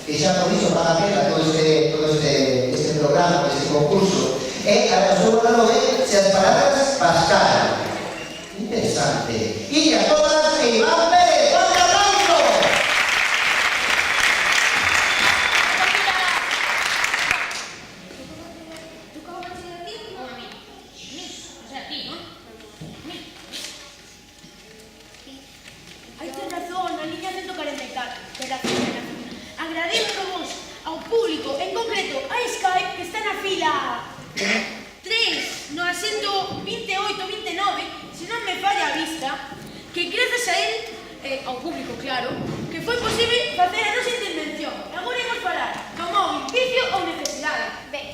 que xa por iso van a pena todo este programa, este concurso, e a súa nome se as palabras Pascal. Interesante. E a todas, e Iván Pérez, ¡un aplauso! ¿Tú cómo vas a decir a ti o a mí? O sea, a ti, ¿no? A mí. Ai, ten razón, a liña 144. Ten razón. Agradezco vos ao público, en concreto a Skype, que está na fila 3, no asento 28-29, se non me falla a vista, que grazas a él, ao público, claro, que foi posible facer a nosa intervención. Agora imos falar do móvil, vicio ou necesidade. Ben,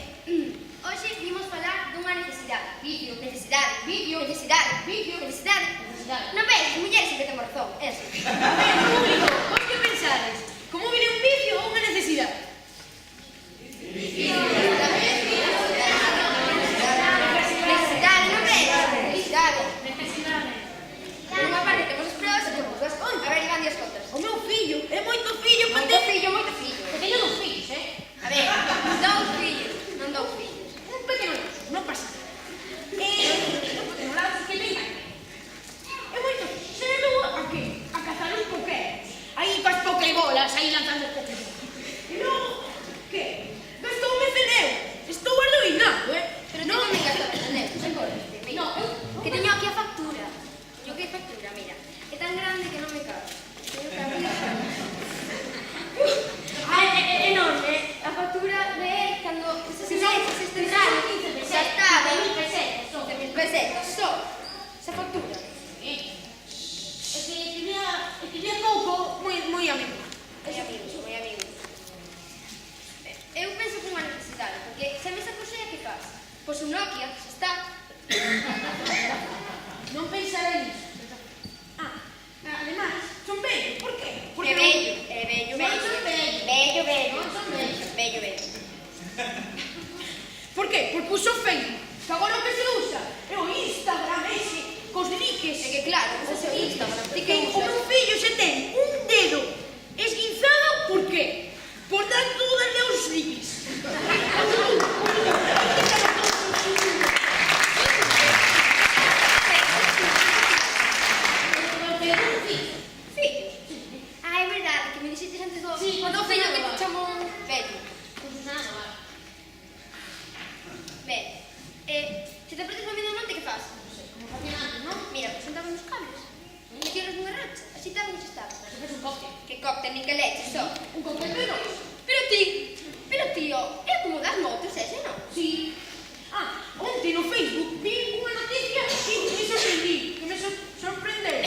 hoxe vimos falar dunha necesidade. Vicio, necesidade, vicio, necesidade, vicio, necesidade. Non ves, as mulleres sempre temos razón, eso. A ver, público, vos que pensades? Que o móvil é un vicio ou unha necesidade? Necesidade, non ves? Necesidade. Por unha parte temos as pruebas e temos as contas. A ver, Iván, di as contas. O meu fillo é moito fillo para Moito ter... fillo, moito fillo. Que teño dos fillos, A ver, dous fillos, non dous fillos. Un pequeno lazo, non pasa nada. Un pequeno lazo que venga. É moito. Se le dou a que? A cazar uns poqueros. Aí coas pokebolas, aí lanzando os pokebolas. E logo, que? Gastoume ceneu. Estou arruinado, Pero non me gastas neu, sen corrente. No, Que teño aquí a factura. Teño aquí a factura, mira. É tan grande que non me cabe. Teño que abrir. É enorme. A factura de cando se estrenaron. Xa está, 20.000 pesetas, son. 20.000 pesetas, só. Esa factura. É que tiña pouco, moi amigo. Moi amigos, moi amigos. Eu penso que unha necesidade, porque se me saco xea, que faz? Pois un Nokia, xa está. Non pensarei nisso. Ademais, son bello, por qué? É bello, Non son bello. Bello. Non son bello. Bello. Por qué? Porque uso Facebook. Que agora o que se usa é o Instagram ese, cos diques. É que claro, ese é o Instagram. Ti que O usas? meu fillo se ten un dedo esguinzado, por qué? Por dar todas aos diques. Fillo. É verdade, que me dixiste antes do... Sí, do con fillo que Susana te chamou bello. Con Susana Navarro. Ben, se te apretas para mí do monte, que faz? Como facían antes, non? Mira, pues sentamos nos cables. Metíanos nunha racha, así estábamos e estábamos. Se fes un cóctel. Que cóctel, ni que leche, só. Un cóctel pero... Pero tío, é como das motos, ese non? Sí. Onte no Facebook vi unha noticia que me sorprendí, que me sorprendeu.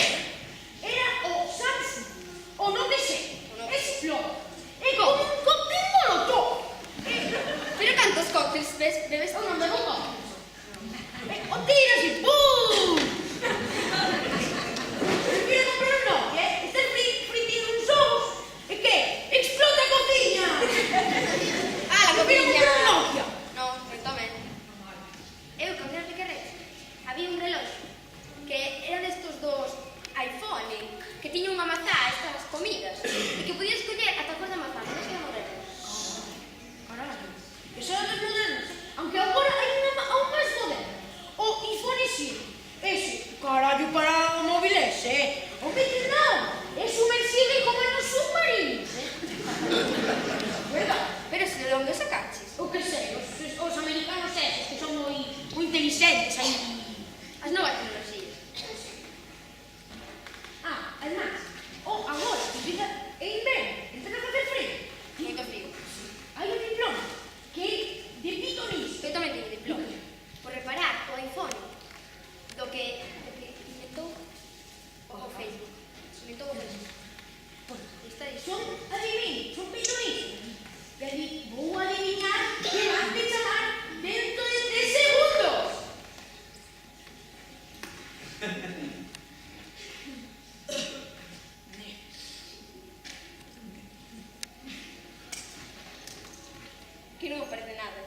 Era o Samsung, o non que sei, explode. É como un cóctel molotov. Pero cantos cócteles bebes Eu non bebo cóctel. O tiras e ¡pum! Mira, comprar un Nokia, estás fritindo uns ovos e que? Explota a cociña! Ah, la Prefiro cociña. comprar un Nokia. Non, eu tamén. Eu, cando era pequena, había un reloxo que era destos dos iPhone, que tiña unha mazá, estas comidas, e que podías escoller ata a cor da mazá, non se llama moderno. Caralho, eso era dos modernos. Aunque agora hai unha aún máis moderna. O iPhone X. Ese, carallo, para o móvil ese, O que non, é sumersible como nos submarinos, Verdad? Pero se de onde sacaches? O que sei, os americanos esos, que son moi inteligentes aí. As novas tecnoloxías. Además, agora, que empieza en inverno, empieza a facer frío. Moito frío. Hai un diploma que é de pitonista. Eu tamén teño diploma. Por reparar o iPhone do que inventou o Facebook. Inventou o Facebook. Está iso. Son adivinos, son pitonistas. E vou adivinar que vas de chamar dentro de 3 segundos. Que non me parece nada.